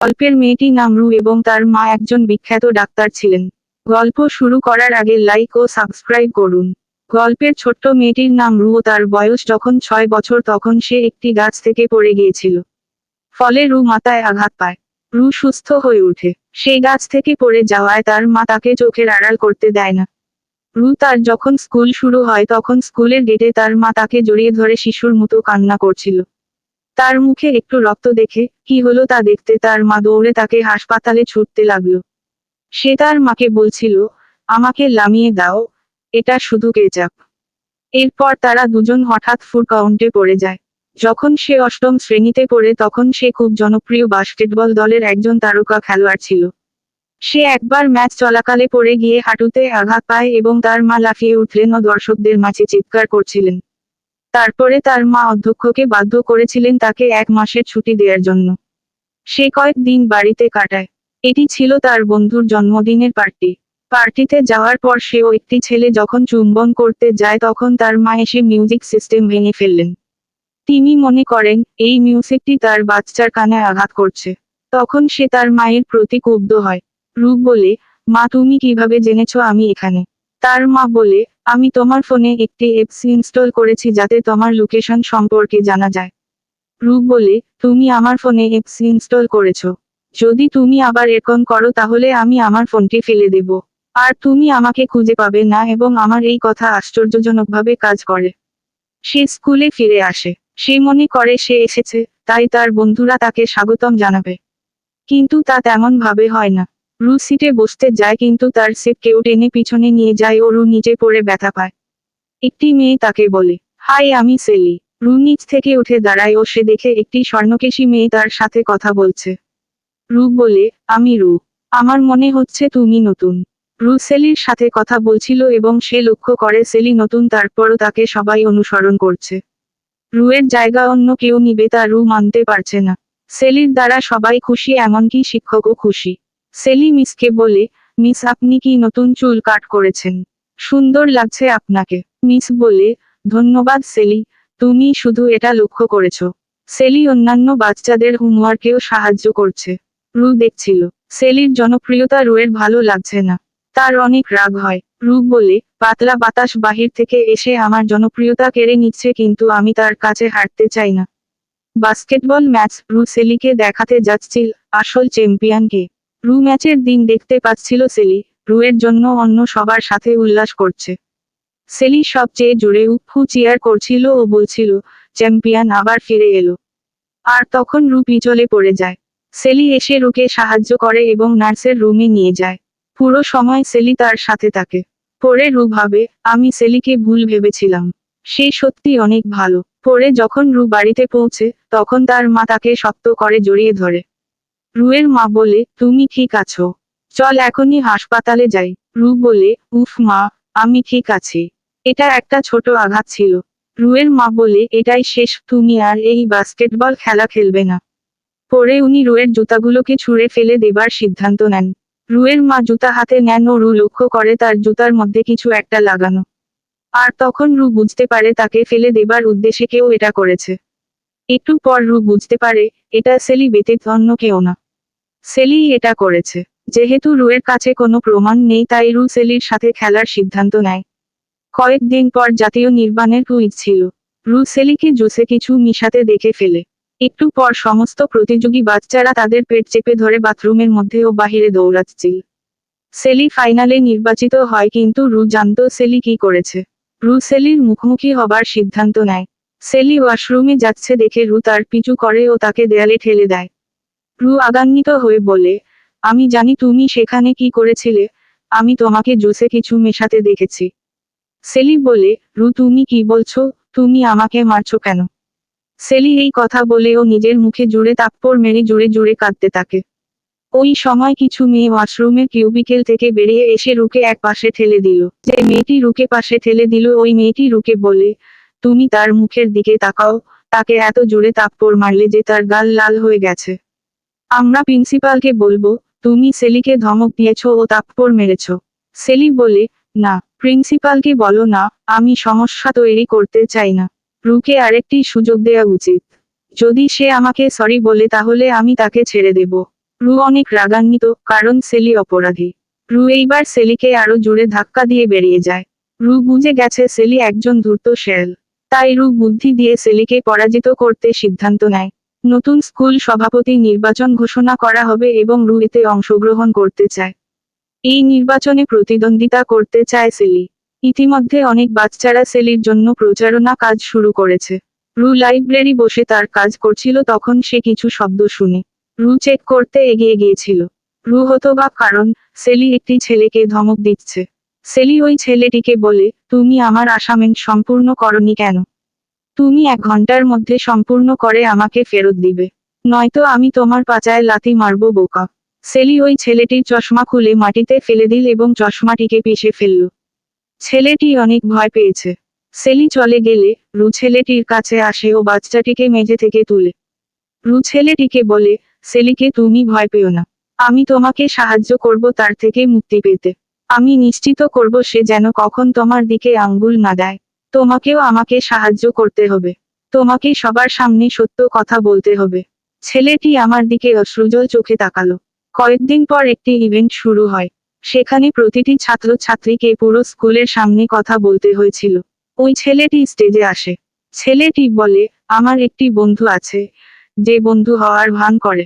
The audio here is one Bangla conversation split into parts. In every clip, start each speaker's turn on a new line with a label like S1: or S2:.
S1: গল্পের মেয়েটির নাম রু এবং তার মা একজন বিখ্যাত ডাক্তার ছিলেন। গল্প শুরু করার আগে লাইক ও সাবস্ক্রাইব করুন। গল্পের ছোট্ট মেয়েটির নাম রু ও তার বয়স যখন 6 বছর তখন সে একটি গাছ থেকে পড়ে গিয়েছিল। ফলে রু মাথায় আঘাত পায়। রু সুস্থ হয়ে ওঠে। সেই গাছ থেকে পড়ে যাওয়ায় তার মা তাকে চোখের আড়াল করতে দেয় না। রু তার যখন স্কুল শুরু হয় তখন স্কুলের গেটে তার মা তাকে জড়িয়ে ধরে শিশুর মতো কান্না করছিল। তার মুখে একটু রক্ত দেখে কি হলো তা দেখতে তার মা দৌড়ে তাকে হাসপাতালে ছুটতে লাগলো। সে তার মাকে বলছিল, আমাকে নামিয়ে দাও, এটা শুধু কেচাপ। এরপর তারা দুজন হঠাৎ ফুড কাউন্টে পড়ে যায়। যখন সে অষ্টম শ্রেণীতে পড়ে তখন সে খুব জনপ্রিয় বাস্কেটবল দলের একজন তারকা খেলোয়াড় ছিল। সে একবার ম্যাচ চলাকালে পড়ে গিয়ে হাঁটুতে আঘাত পায় এবং তার মা লাফিয়ে উঠলেন ও দর্শকদের মাঝে চিৎকার করছিলেন। তারপরে তার মা অধ্যক্ষকে বাধ্য করেছিলেন তাকে 1 মাসের ছুটি দেওয়ার জন্য। সে কয়েকদিন বাড়িতে কাটায়। এটি ছিল তার বন্ধুর জন্মদিনের পার্টি। পার্টিতে যাওয়ার পর সেও একটি ছেলে যখন চুম্বন করতে যায় তখন তার মা এসে মিউজিক সিস্টেম ভেঙে ফেললেন। তিনি মনে করেন এই মিউজিকটি তার বাচ্চার কানে আঘাত করছে। তখন সে তার মায়ের প্রতি ক্ষুব্ধ হয়। রু বলে, মা তুমি কিভাবে জেনেছো আমি এখানে? তার মা বলে, আমি তোমার ফোনে একটি অ্যাপস ইনস্টল করেছি যাতে তোমার লোকেশন সম্পর্কে জানা যায়। রু বলে, তুমি আমার ফোনে অ্যাপস ইনস্টল করেছো? যদি তুমি আবার এরকম করো তাহলে আমি আমার ফোনটি ফেলে দেব। আর তুমি আমাকে খুঁজে পাবে না এবং আমার এই কথা আশ্চর্যজনকভাবে কাজ করে। সে স্কুলে ফিরে আসে। সে মনে করে সে এসেছে, তাই তার বন্ধুরা তাকে স্বাগতম জানাবে। কিন্তু তা তেমন ভাবে হয় না। রু সিটে বসতে যায় কিন্তু তার সিট কেউ টেনে পিছনে নিয়ে যায় ও রু নিচে পড়ে ব্যথা পায়। একটি মেয়ে তাকে বলে, হাই আমি সেলি। রু নিচ থেকে উঠে দাঁড়ায় ও সে দেখে একটি স্বর্ণকেশী মেয়ে তার সাথে কথা বলছে। রু বলে, আমি রু। আমার মনে হচ্ছে তুমি নতুন। রু সেলির সাথে কথা বলছিল এবং সে লক্ষ্য করে সেলি নতুন তারপরও তাকে সবাই অনুসরণ করছে। রুয়ের জায়গা অন্য কেউ নিবে তা রু মানতে পারছে না। সেলির দ্বারা সবাই খুশি এমনকি শিক্ষকও খুশি। সেলি মিসকে বলে, মিস আপনি কি নতুন চুল কাট করেছেন? সুন্দর লাগছে আপনাকে। মিস বলে, ধন্যবাদ সেলি, তুমি শুধু এটা লক্ষ্য করেছো। সেলি অন্যান্য বাচ্চাদের হোমওয়ার্কেও সাহায্য করছে। রু দেখছিল। সেলির জনপ্রিয়তা রুয়ের ভালো লাগছে না। তার অনেক রাগ হয়। রু বলে, পাতলা বাতাস বাহির থেকে এসে আমার জনপ্রিয়তা কেড়ে নিচ্ছে কিন্তু আমি তার কাছে হাঁটতে চাই না। বাস্কেটবল ম্যাচ রু সেলিকে দেখাতে যাচ্ছিল আসল চ্যাম্পিয়নকে। রু ম্যাচের দিন দেখতে পাচ্ছিল সেলি রুয়ের জন্য অন্য সবার সাথে উল্লাস করছে। সেলি সবচেয়ে জোরে উফু চিয়ার করছিল ও বলছিল, চ্যাম্পিয়ন আবার ফিরে এলো। আর তখন রু পিছলে পড়ে যায়। সেলি এসে রুকে সাহায্য করে এবং নার্সের রুমে নিয়ে যায়। পুরো সময় সেলি তার সাথে থাকে। পরে রু ভাবে, আমি সেলিকে ভুল ভেবেছিলাম। সে সত্যি অনেক ভালো। পরে যখন রু বাড়িতে পৌঁছে তখন তার মা তাকে শক্ত করে জড়িয়ে ধরে। রুয়ের মা বলে, তুমি ঠিক আছো? চল এখনই হাসপাতালে যাই। রু বলে, উফ মা, আমি ঠিক আছি। এটা একটা ছোট আঘাত ছিল। রুয়ের মা বলে, এটাই শেষ, তুমি আর এই বাস্কেটবল খেলা খেলবে না। পরে উনি রুয়ের জুতাগুলোকে ছুঁড়ে ফেলে দেবার সিদ্ধান্ত নেন। রুয়ের মা জুতা হাতে নেন ও রু লক্ষ্য করে তার জুতার মধ্যে কিছু একটা লাগানো। আর তখন রু বুঝতে পারে তাকে ফেলে দেবার উদ্দেশ্যে কেউ এটা করেছে। একটু পর রু বুঝতে পারে, এটা সেলি ব্যতীত অন্য কেউ না। সেলি এটা করেছে। যেহেতু রুয়ের কাছে কোনো প্রমাণ নেই তাই রু সেলির সাথে খেলার সিদ্ধান্ত নেয়। কয়েকদিন পর জাতীয় নির্বাণের কুইজ ছিল। রু সেলিকে জুসে কিছু মিশাতে দেখে ফেলে। একটু পর সমস্ত প্রতিযোগী বাচ্চারা তাদের পেট চেপে ধরে বাথরুমের মধ্যে ও বাহিরে দৌড়াচ্ছিল। সেলি ফাইনালে নির্বাচিত হয় কিন্তু রু জানতো সেলি কি করেছে। রু সেলির মুখোমুখি হবার সিদ্ধান্ত নেয়। সেলি ওয়াশরুমে যাচ্ছে দেখে রু তার পিছু করে ও তাকে দেয়ালে ঠেলে দেয়। রু আগান্বিত হয়ে বলে, আমি জানি তুমি সেখানে কি করেছিলে, আমি তোমাকে জুসে কিছু মেশাতে দেখেছি। সেলি বলে, রু তুমি কি বলছো, তুমি আমাকে মারছো কেন? সেলি এই কথা বলে ও নিজের মুখে জুড়ে থাপ্পড় মেরে জুড়ে জুড়ে কাঁদতে থাকে। ওই সময় কিছু মেয়ে ওয়াশরুমের কিউবিকেল থেকে বেরিয়ে এসে রুকে এক পাশে ঠেলে দিল। যে মেয়েটি রুকে পাশে ঠেলে দিল ওই মেয়েটি রুকে বলে, তুমি তার মুখের দিকে তাকাও, তাকে এত জোরে থাপ্পড় মারলে যে তার গাল লাল হয়ে গেছে। আমরা প্রিন্সিপালকে বলবো, তুমি সেলিকে ধমক দিয়েছো ও থাপ্পড় মেরেছো। সেলি বলে, না, প্রিন্সিপালকে বলো না, আমি সমস্যা তৈরি করতে চাই না। রুকে আরেকটি সুযোগ দেয়া উচিত। যদি সে আমাকে সরি বলে তাহলে আমি তাকে ছেড়ে দেব। রু অনেক রাগান্বিত, কারণ সেলি অপরাধী। রু এইবার সেলিকে আরো জোরে ধাক্কা দিয়ে বেরিয়ে যায়। রু বুঝে গেছে সেলি একজন ধূর্ত শেয়াল। তাই রু বুদ্ধি দিয়ে সেলিকে পরাজিত করতে সিদ্ধান্ত নেয়। নতুন স্কুল সভাপতি নির্বাচন ঘোষণা করা হবে এবং রু এতে অংশগ্রহণ করতে চায়। এই নির্বাচনে প্রতিদ্বন্দ্বিতা করতে চায় সেলি। ইতিমধ্যে অনেক বাচ্চারা সেলির জন্য প্রচারণা কাজ শুরু করেছে। রু লাইব্রেরি বসে তার কাজ করছিল, তখন সে কিছু শব্দ শুনে রু চেক করতে এগিয়ে গিয়েছিল। রু হতবাক, কারণ সেলি একটি ছেলেকে ধমক দিচ্ছে। সেলি ওই ছেলেটিকে বলে, তুমি আমার অ্যাসাইনমেন্ট সম্পূর্ণ করনি কেন? তুমি 1 ঘন্টার মধ্যে সম্পূর্ণ করে আমাকে ফেরত দিবে, নয়তো আমি তোমার পাছায় লাথি মারবো বোকা। সেলি ওই ছেলেটির চশমা খুলে মাটিতে ফেলে দিল এবং চশমাটিকে পিষে ফেলল। ছেলেটি অনেক ভয় পেয়েছে। সেলি চলে গেলে রু ছেলেটির কাছে আসে ও বাচ্চাটিকে মেঝে থেকে তুলে। রু ছেলেটিকে বলে, সেলিকে তুমি ভয় পেও না, আমি তোমাকে সাহায্য করব তার থেকে মুক্তি পেতে। আমি নিশ্চিত করব সে যেন কখন তোমার দিকে আঙ্গুল না দেয়। তোমাকেও আমাকে সাহায্য করতে হবে। তোমাকে সবার সামনে সত্য কথা বলতে হবে। ছেলেটি আমার দিকে অশ্রুজল চোখে তাকালো। কয়েকদিন পর একটি ইভেন্ট শুরু হয়। সেখানে প্রতিটি ছাত্র ছাত্রীকে পুরো স্কুলের সামনে কথা বলতে হয়েছিল। ওই ছেলেটি স্টেজে আসে। ছেলেটি বলে, আমার একটি বন্ধু আছে, যে বন্ধু হওয়ার ভান করে।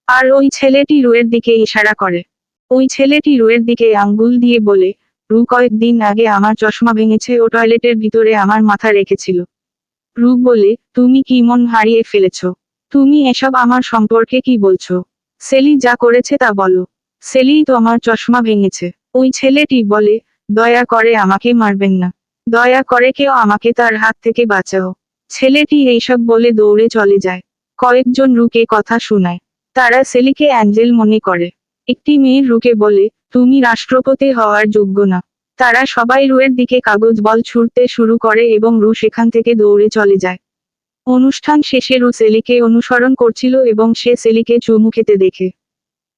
S1: আর ওই ছেলেটি রুয়ের দিকে ইশারা করে। ওই ছেলেটি রুয়ের দিকে আঙ্গুল দিয়ে বলে, রু কয়েকদিন আগে আমার চশমা ভেঙেছে, ও টয়লেটের ভিতরে আমার মাথা রেখেছিল। রু বলে, তুমি কি মন হারিয়ে ফেলেছ? তুমি এসব আমার সম্পর্কে কি বলছো? সেলি যা করেছে তা বলো। সেলিই তো আমার চশমা ভেঙেছে। ওই ছেলেটি বলে, দয়া করে আমাকে মারবেন না। দয়া করে কেউ আমাকে তার হাত থেকে বাঁচাও। ছেলেটি এইসব বলে দৌড়ে চলে যায়। কয়েকজন রুকে কথা শোনায়। তারা সেলিকে অ্যাঞ্জেল মনে করে। একটি মেয়ে রুকে বলে, তুমি রাষ্ট্রপতি হওয়ার যোগ্য না। তারা সবাই রুয়ের দিকে কাগজ বল ছুঁড়তে শুরু করে এবং রু সেখান থেকে দৌড়ে চলে যায়। অনুষ্ঠান শেষে রু সেলিকে অনুসরণ করছিল এবং সে সেলিকে চুমু খেতে দেখে।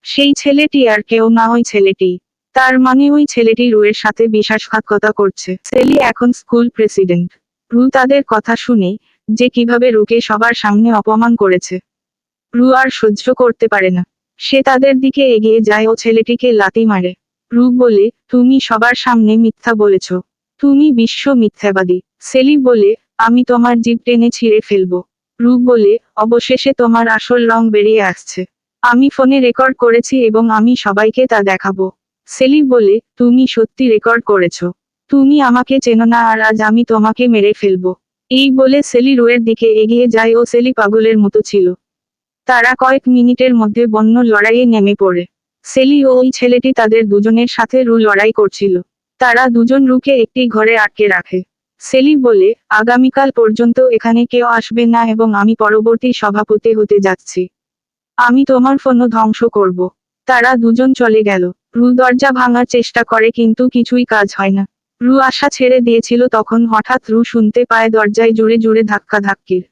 S1: সেই ছেলেটি আর কেউ না, ওই ছেলেটি। তার মানে ওই ছেলেটি রুয়ের সাথে বিশ্বাসঘাতকতা করছে। সেলি এখন স্কুল প্রেসিডেন্ট। রু তাদের কথা শুনে, যে কিভাবে রুকে সবার সামনে অপমান করেছে। রু আর সহ্য করতে পারে না। সে তাদের দিকে এগিয়ে যায় ও ছেলেটিকে লাথি মারে। রু বলে, তুমি সবার সামনে মিথ্যা বলেছ। তুমি বিশ্ব মিথ্যাবাদী। সেলি বলে, আমি তোমার জিভ টেনে ছিঁড়ে ফেলবো। রু বলে, অবশেষে তোমার আসল রং বেরিয়ে আসছে। আমি ফোনে রেকর্ড করেছি এবং আমি সবাইকে তা দেখাবো। সেলি বলে, তুমি সত্যি রেকর্ড করেছো। তুমি আমাকে চেনো না আর আজ আমি তোমাকে মেরে ফেলবো। এই বলে সেলি রুয়ের দিকে এগিয়ে যায় ও সেলি পাগলের মতো ছিল। তারা কয়েক মিনিটের মধ্যে বন্য লড়াইয়ে নেমে পড়ে। সেলি ও ওই ছেলেটি তাদের দুজনের সাথে রু লড়াই করছিল। তারা দুজন রুকে একটি ঘরে আটকে রাখে। সেলি বলে, আগামীকাল পর্যন্ত এখানে কেউ আসবে না এবং আমি পরবর্তী সভাপতি হতে যাচ্ছি। আমি তোমার ফোনও ধ্বংস করব। তারা দুজন চলে গেল। রু দরজা ভাঙার চেষ্টা করে কিন্তু কিছুই কাজ হয় না। রু আশা ছেড়ে দিয়েছিল, তখন হঠাৎ রু শুনতে পায় দরজায় জোরে জোরে ধাক্কা ধাক্কির।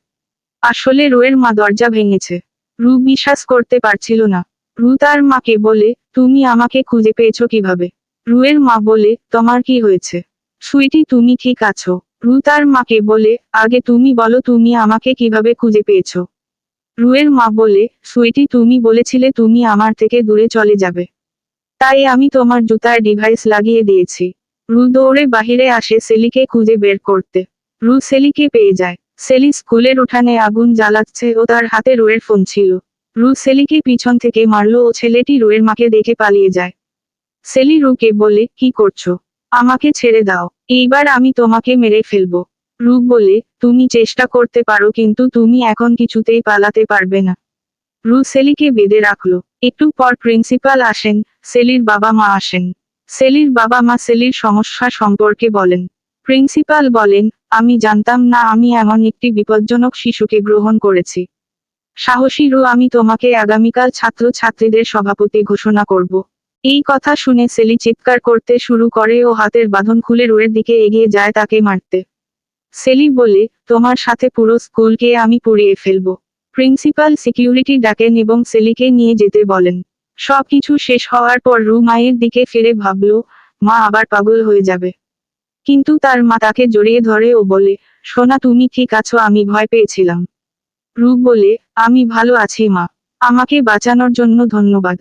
S1: আসলে রুয়ের মা দরজা ভেঙেছে। রু বিশ্বাস করতে পারছিল না। রু তার মাকে বলে, তুমি আমাকে খুঁজে পেয়েছো কিভাবে? রুয়ের মা বলে, তোমার কি হয়েছে? সুইটি, তুমি ঠিক আছো? রু তার মাকে বলে, আগে তুমি বলো তুমি আমাকে কিভাবে খুঁজে পেয়েছো? রুয়ের মা বলে, সুইটি, তুমি বলেছিলে তুমি আমার থেকে দূরে চলে যাবে। তাই আমি তোমার জুতার ডিভাইস লাগিয়ে দিয়েছি। রু দৌড়ে বাহিরে আসে সেলিকে খুঁজে বের করতে। রু সেলিকে পেয়ে যায়। সেলি স্কুলের উঠানে আগুন জ্বালাচ্ছে ও তার হাতে রুয়ের ফোন ছিল। রু সেলিকে পিছন থেকে মারল ও ছেলেটি রুয়ের মাকে দেখে পালিয়ে যায়। সেলি রুকে বলে, কি করছো? আমাকে ছেড়ে দাও। এইবার আমি তোমাকে মেরে ফেলবো। রু বলে, তুমি চেষ্টা করতে পারো কিন্তু তুমি এখন কিছুতেই পালাতে পারবে না। রু সেলিকে বেঁধে রাখলো। একটু পর প্রিন্সিপাল আসেন। সেলির বাবা মা আসেন। সেলির বাবা মা সেলির সমস্যা সম্পর্কে বলেন। প্রিন্সিপাল বলেন, আমি জানতাম না আমি এমন একটি বিপজ্জনক শিশুকে গ্রহণ করেছি। সাহসী রু, আমি তোমাকে আগামীকাল ছাত্র ছাত্রীদের সভাপতি ঘোষণা করব। এই কথা শুনে সেলি চিৎকার করতে শুরু করে ও হাতের বাঁধন খুলে রুয়ের দিকে এগিয়ে যায় তাকে মারতে। সেলি বলে, তোমার সাথে পুরো স্কুলকে আমি পুড়িয়ে ফেলবো। প্রিন্সিপাল সিকিউরিটি ডাকেন এবং সেলিকে নিয়ে যেতে বলেন। সবকিছু শেষ হওয়ার পর রু মায়ের দিকে ফিরে ভাবল, মা আবার পাগল হয়ে যাবে। কিন্তু তার মা তাকে জড়িয়ে ধরে ও বলে, সোনা, তুমি ঠিক আছো? আমি ভয় পেয়েছিলাম। রু বলে, আমি ভালো আছি মা। আমাকে বাঁচানোর জন্য ধন্যবাদ।